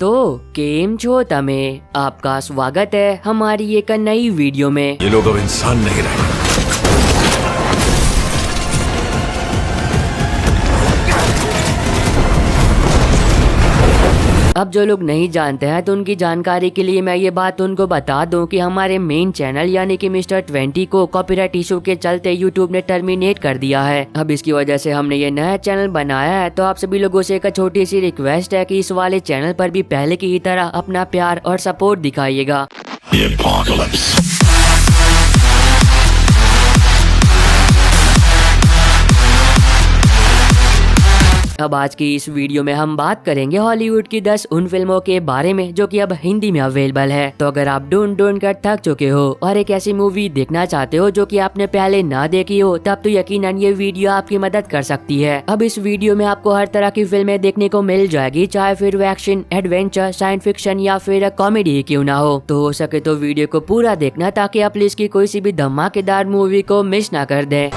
तो केम छो तमे आपका स्वागत है हमारी एक नई वीडियो में। ये लोग अब इंसान नहीं रहे। अब जो लोग नहीं जानते हैं तो उनकी जानकारी के लिए मैं ये बात उनको बता दूं कि हमारे मेन चैनल यानी कि मिस्टर 20 को कॉपीराइट इशू के चलते यूट्यूब ने टर्मिनेट कर दिया है। अब इसकी वजह से हमने ये नया चैनल बनाया है। तो आप सभी लोगों से एक छोटी सी रिक्वेस्ट है कि इस वाले चैनल पर भी पहले की ही तरह अपना प्यार और सपोर्ट दिखाइएगा। अब आज की इस वीडियो में हम बात करेंगे हॉलीवुड की 10 उन फिल्मों के बारे में जो कि अब हिंदी में अवेलेबल है। तो अगर आप ढूंढ कर थक चुके हो और एक ऐसी मूवी देखना चाहते हो जो कि आपने पहले ना देखी हो, तब तो यकीनन ये वीडियो आपकी मदद कर सकती है। अब इस वीडियो में आपको हर तरह की फिल्में देखने को मिल जाएगी, चाहे फिर वो एक्शन, एडवेंचर, साइंस फिक्शन या फिर कॉमेडी क्यों ना हो। तो हो सके तो वीडियो को पूरा देखना ताकि आप इसकी कोई सी भी धमाकेदार मूवी को मिस ना कर दे।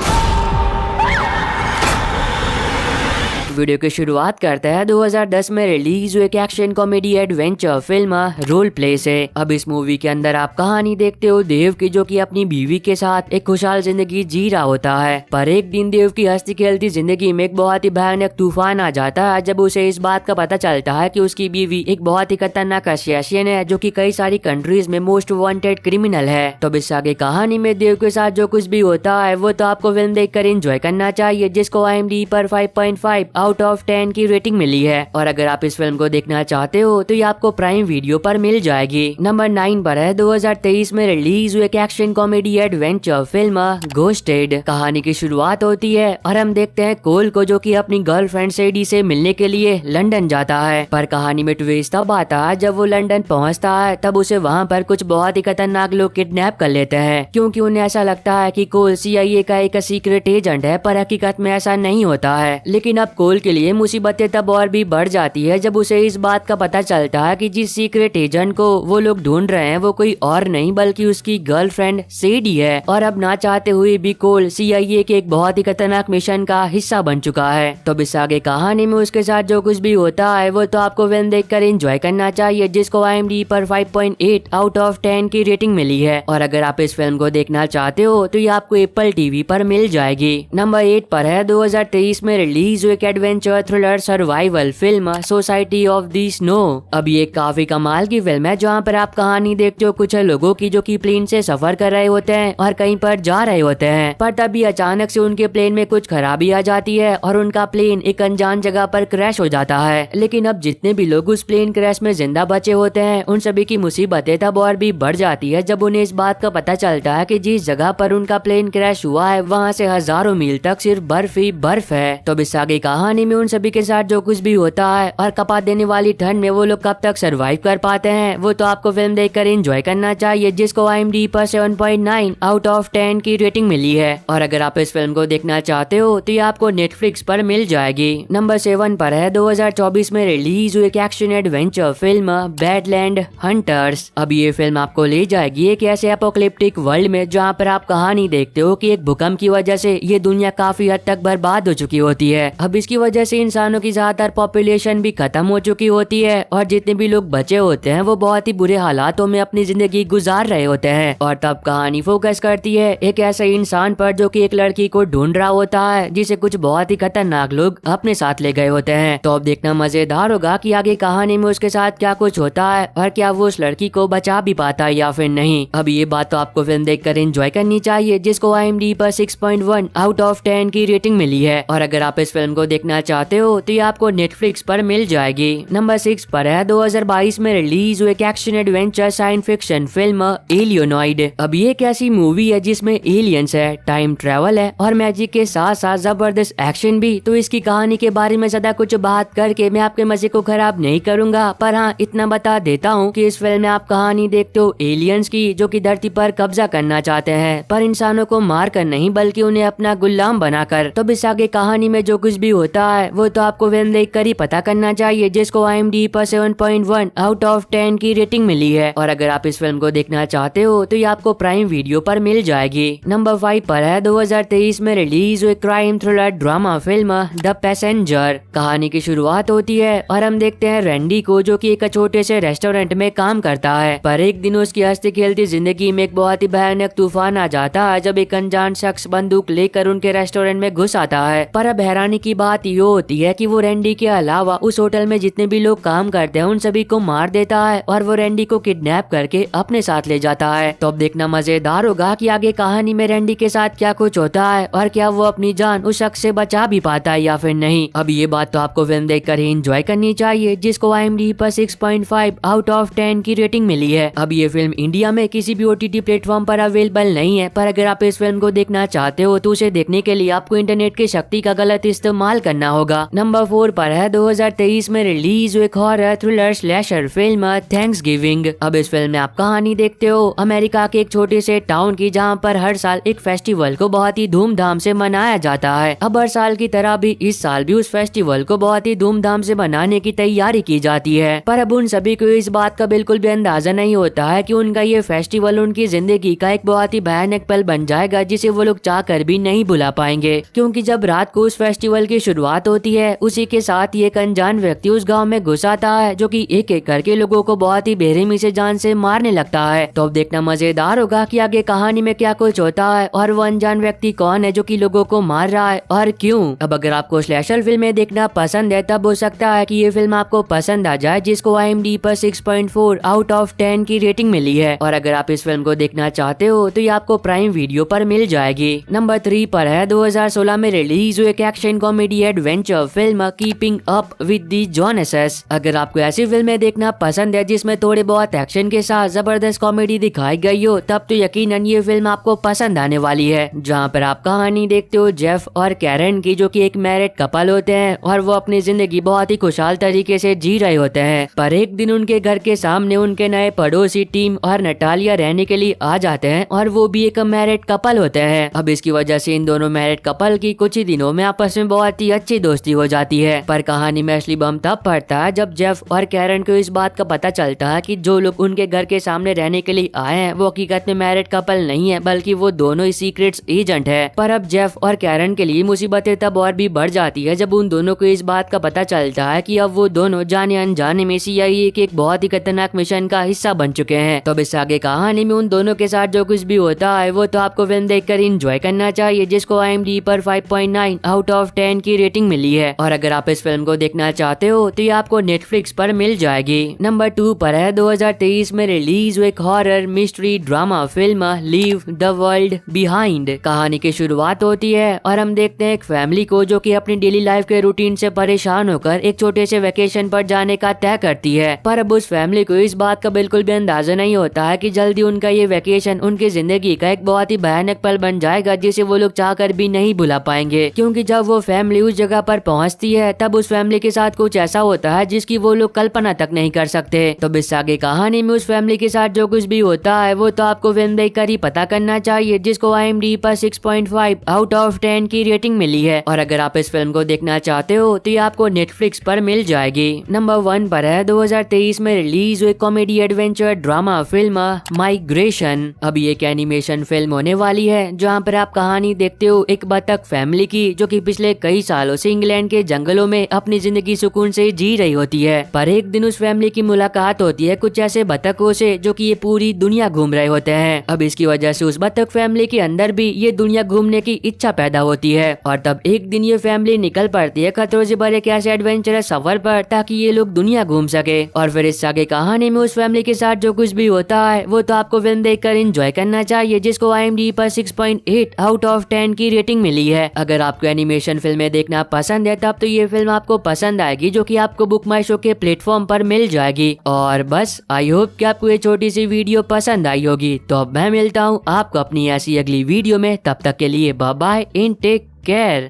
वीडियो की शुरुआत करता है 2010 में रिलीज हुई एक action comedy adventure film role play से। अब इस मूवी के अंदर आप कहानी देखते हो देव की, जो कि अपनी बीवी के साथ एक खुशहाल जिंदगी जी रहा होता है। पर एक दिन देव की हंसती खेलती जिंदगी में एक बहुत ही भयानक तूफान आ जाता है, जब उसे इस बात का पता चलता है कि उसकी बीवी एक बहुत ही खतरनाक असैसिन है जो कि कई सारी कंट्रीज में मोस्ट वांटेड क्रिमिनल है। तो अब इस आगे कहानी में देव के साथ जो कुछ भी होता है वो तो आपको फिल्म देखकर एंजॉय करना चाहिए, जिसको IMDb पर 5.5 आउट ऑफ 10 की रेटिंग मिली है। और अगर आप इस फिल्म को देखना चाहते हो तो ये आपको प्राइम वीडियो पर मिल जाएगी। नंबर 9 पर है 2023 में रिलीज हुई एक action comedy adventure film ghosted. कहानी की शुरुआत होती है और हम देखते हैं कोल को, जो कि अपनी गर्लफ्रेंड सेडी से मिलने के लिए लंदन जाता है। पर कहानी में ट्विस्ट तब आता है जब वो लंदन पहुंचता है, तब उसे वहां पर कुछ बहुत ही खतरनाक लोग किडनैप कर लेते हैं, क्योंकि उन्हें ऐसा लगता है कि कोल CIA का एक सीक्रेट एजेंट है। पर हकीकत में ऐसा नहीं होता है। लेकिन अब कोल के लिए मुसीबतें तब और भी बढ़ जाती है जब उसे इस बात का पता चलता है कि जिस सीक्रेट एजेंट को वो लोग ढूंढ रहे हैं वो कोई और नहीं बल्कि उसकी गर्लफ्रेंड सेडी है। और अब ना चाहते हुए भी कोल CIA के एक बहुत ही खतरनाक मिशन का हिस्सा बन चुका है। तो अब इस आगे कहानी में उसके साथ जो कुछ भी होता है वो तो आपको फिल्म देखकर एंजॉय करना चाहिए, जिसको IMDb पर 5.8 आउट ऑफ 10 की रेटिंग मिली है। और अगर आप इस फिल्म को देखना चाहते हो तो ये आपको एप्पल TV पर मिल जाएगी। नंबर 8 पर है 2023 में रिलीज हुई एक adventure thriller survival film society of the snow. अब ये काफी कमाल की फिल्म है जहाँ पर आप कहानी देखते हो कुछ लोगों की जो कि प्लेन से सफर कर रहे होते हैं और कहीं पर जा रहे होते हैं। पर तभी अचानक से उनके प्लेन में कुछ खराबी आ जाती है और उनका प्लेन एक अनजान जगह पर क्रैश हो जाता है। लेकिन अब जितने भी लोग उस प्लेन क्रैश में जिंदा बचे होते हैं उन सभी की मुसीबतें तब और भी बढ़ जाती है जब उन्हें इस बात का पता चलता है कि जिस जगह पर उनका प्लेन क्रैश हुआ है वहाँ से हजारों मील तक सिर्फ बर्फ ही बर्फ है। तो अब इस आगे कहानी में उन सभी के साथ जो कुछ भी होता है और कपा देने वाली ठंड में वो लोग कब तक सरवाइव कर पाते हैं वो तो आपको फिल्म देखकर एंजॉय करना चाहिए, जिसको IMDb पर 7.9 आउट ऑफ 10 की रेटिंग मिली है। और अगर आप इस फिल्म को देखना चाहते हो तो ये आपको नेटफ्लिक्स पर मिल जाएगी। नंबर 7 पर है 2024 में रिलीज हुई एक action adventure film badland hunters. अब ये फिल्म आपको ले जाएगी एक ऐसे एपोकलिप्टिक वर्ल्ड में जहाँ पर आप कहानी देखते हो कि एक भूकंप की वजह से ये दुनिया काफी हद तक बर्बाद हो चुकी होती है। अब इसकी वजह से इंसानों की ज्यादातर पॉपुलेशन भी खत्म हो चुकी होती है और जितने भी लोग बचे होते हैं वो बहुत ही बुरे हालातों में अपनी जिंदगी गुजार रहे होते हैं। और तब कहानी फोकस करती है एक ऐसे इंसान पर जो कि एक लड़की को ढूंढ रहा होता है जिसे कुछ बहुत ही खतरनाक लोग अपने साथ ले गए होते हैं। तो अब देखना मजेदार होगा कि आगे कहानी में उसके साथ क्या कुछ होता है और क्या वो उस लड़की को बचा भी पाता है या फिर नहीं। अब ये बात तो आपको फिल्म देखकर एंजॉय करनी चाहिए, जिसको IMDb पर 6.1 आउट ऑफ 10 की रेटिंग मिली है। और अगर आप इस फिल्म को देखना चाहते हो तो ये आपको नेटफ्लिक्स पर मिल जाएगी। नंबर 6 पर है 2022 में रिलीज हुई एक action adventure science fiction film Alienoid. अब ये एक ऐसी मूवी है जिसमें एलियंस है, टाइम ट्रेवल है और मैजिक के साथ साथ जबरदस्त एक्शन भी। तो इसकी कहानी के बारे में ज्यादा कुछ बात करके मैं आपके मजे को खराब नहीं करूंगा, पर हाँ इतना बता देता हूँ कि इस फिल्म में आप कहानी देखते हो एलियंस की जो कि धरती पर कब्जा करना चाहते हैं, पर इंसानों को मार कर नहीं बल्कि उन्हें अपना गुलाम बनाकर। तो इस आगे कहानी में जो कुछ भी होता होता है वो तो आपको फिल्म देख कर ही पता करना चाहिए, जिसको IMDb पर 7.1 आउट ऑफ 10 की रेटिंग मिली है। और अगर आप इस फिल्म को देखना चाहते हो तो ये आपको प्राइम वीडियो पर मिल जाएगी। नंबर 5 पर है 2023 में रिलीज हुई crime thriller drama film the passenger. कहानी की शुरुआत होती है और हम देखते हैं रैंडी को, जो कि एक छोटे से रेस्टोरेंट में काम करता है। पर एक दिन उसकी हंसती खेलती जिंदगी में एक बहुत ही भयानक तूफान आ जाता है, जब एक अनजान शख्स बंदूक लेकर उनके रेस्टोरेंट में घुस आता है। पर अब हैरानी की बात ये होती है कि वो रैंडी के अलावा उस होटल में जितने भी लोग काम करते हैं उन सभी को मार देता है और वो रैंडी को किडनैप करके अपने साथ ले जाता है। तो अब देखना मजेदार होगा कि आगे कहानी में रैंडी के साथ क्या कुछ होता है और क्या वो अपनी जान उस शख्स से बचा भी पाता है या फिर नहीं। अब ये बात तो आपको फिल्म देखकर ही एंजॉय करनी चाहिए, जिसको IMDb पर 6.5 आउट ऑफ 10 की रेटिंग मिली है। अब ये फिल्म इंडिया में किसी भी OTT प्लेटफॉर्म पर अवेलेबल नहीं है, पर अगर आप इस फिल्म को देखना चाहते हो तो उसे देखने के लिए आपको इंटरनेट की शक्ति का गलत इस्तेमाल करना होगा। नंबर 4 पर है 2023 में रिलीज हुई horror thriller slasher film Thanksgiving. अब इस फिल्म में आप कहानी देखते हो अमेरिका के एक छोटे से टाउन की, जहां पर हर साल एक फेस्टिवल को बहुत ही धूमधाम से मनाया जाता है। अब हर साल की तरह भी इस साल भी उस फेस्टिवल को बहुत ही धूमधाम से मनाने की तैयारी की जाती है। पर अब उन सभी को इस बात का बिल्कुल भी अंदाजा नहीं होता है कि उनका ये फेस्टिवल उनकी जिंदगी का एक बहुत ही भयानक पल बन जाएगा, जिसे वो लोग चाहकर भी नहीं भुला पाएंगे। क्योंकि जब रात को उस फेस्टिवल की शुरुआत होती है, उसी के साथ ही एक अनजान व्यक्ति उस गांव में घुस आता है, जो कि एक एक करके लोगों को बहुत ही बेरहमी से जान से मारने लगता है। तो अब देखना मजेदार होगा कि आगे कहानी में क्या कुछ होता है और वो अनजान व्यक्ति कौन है जो कि लोगों को मार रहा है और क्यों। अब अगर आपको स्लैशर फिल्में देखना पसंद है तब हो सकता है कि ये फिल्म आपको पसंद आ जाए, जिसको IMDb पर 6.4 आउट ऑफ 10 की रेटिंग मिली है। और अगर आप इस फिल्म को देखना चाहते हो तो ये आपको प्राइम वीडियो पर मिल जाएगी। नंबर 3 पर है 2016 में रिलीज हुई एक action comedy adventure film keeping up with the Jonases. अगर आपको ऐसी फिल्में देखना पसंद है जिसमें थोड़े बहुत एक्शन के साथ जबरदस्त कॉमेडी दिखाई गई हो, तब तो यकीनन ये फिल्म आपको पसंद आने वाली है। जहाँ पर आप कहानी देखते हो जेफ और कैरन की, जो कि एक मैरिड कपल होते हैं और वो अपनी जिंदगी बहुत ही खुशहाल तरीके से जी रहे होते हैं। पर एक दिन उनके घर के सामने उनके नए पड़ोसी टीम और नटालिया रहने के लिए आ जाते हैं और वो भी एक मैरिड कपल होते हैं। अब इसकी वजह से इन दोनों मैरिड कपल की कुछ ही दिनों में आपस में बहुत ही अच्छी दोस्ती हो जाती है। पर कहानी में असली बम तब पड़ता है जब जेफ और कैरन को इस बात का पता चलता है कि जो लोग उनके घर के सामने रहने के लिए आए हैं वो हकीकत में मैरिड कपल नहीं है, बल्कि वो दोनों ही सीक्रेट्स एजेंट है। पर अब जेफ और कैरन के लिए मुसीबतें तब और भी बढ़ जाती है जब उन दोनों को इस बात का पता चलता है कि अब वो दोनों जाने अनजाने में CIA के एक बहुत ही खतरनाक मिशन का हिस्सा बन चुके हैं। तो अब इस आगे कहानी में उन दोनों के साथ जो कुछ भी होता है वो तो आपको फिल्म देखकर एंजॉय करना चाहिए, जिसको IMDb पर 5.9 आउट ऑफ 10 की रेटिंग मिली है। और अगर आप इस फिल्म को देखना चाहते हो तो ये आपको नेटफ्लिक्स पर मिल जाएगी। नंबर 2 पर है 2023 में रिलीज हुई एक horror mystery drama film leave the world behind. कहानी की शुरुआत होती है और हम देखते हैं एक फैमिली को, जो कि अपनी डेली लाइफ के रूटीन से परेशान होकर एक छोटे से वेकेशन पर जाने का तय करती है। पर अब उस फैमिली को इस बात का बिल्कुल भी अंदाजा नहीं होता है कि जल्दी उनका ये वेकेशन उनकी जिंदगी का एक बहुत ही भयानक पल बन जाएगा, जिसे वो लोग चाहकर भी नहीं भुला पाएंगे। क्योंकि जब वो फैमिली उस जगह पर पहुंचती है तब उस फैमिली के साथ कुछ ऐसा होता है जिसकी वो लोग कल्पना तक नहीं कर सकते। तो इस आगे कहानी में उस फैमिली के साथ जो कुछ भी होता है वो तो आपको फिल्म देखकर ही पता करना चाहिए, जिसको IMDb पर 6.5 आउट ऑफ 10 की रेटिंग मिली है। और अगर आप इस फिल्म को देखना चाहते हो तो ये आपको नेटफ्लिक्स पर मिल जाएगी। नंबर 1 पर है 2023 में रिलीज हुई comedy adventure drama film migration. अब ये एक एनिमेशन फिल्म होने वाली है जहाँ पर आप कहानी देखते हो एक बतख फैमिली की, जो कि पिछले कई सालों से इंग्लैंड के जंगलों में अपनी जिंदगी सुकून से जी रही होती है। पर एक दिन उस फैमिली की मुलाकात होती है कुछ ऐसे बतखों से जो कि ये पूरी दुनिया घूम रहे होते हैं। अब इसकी वजह से उस बतख फैमिली के अंदर भी ये दुनिया घूमने की इच्छा पैदा होती है और तब एक दिन ये फैमिली निकल पड़ती है खतरों से भरे कैसे एडवेंचरस सफर पर, ताकि ये लोग दुनिया घूम सके। और फिर इस आगे कहानी में उस फैमिली के साथ जो कुछ भी होता है वो तो आपको फिल्म देखकर एंजॉय करना चाहिए, जिसको IMDb पर 6.8 आउट ऑफ 10 की रेटिंग मिली है। अगर आपको एनिमेशन फिल्में देखना पसंद है तब तो ये फिल्म आपको पसंद आएगी, जो कि आपको बुक माई शो के प्लेटफॉर्म पर मिल जाएगी। और बस आई होप कि आपको ये छोटी सी वीडियो पसंद आई होगी। तो अब मैं मिलता हूँ आपको अपनी ऐसी अगली वीडियो में, तब तक के लिए bye bye and take care.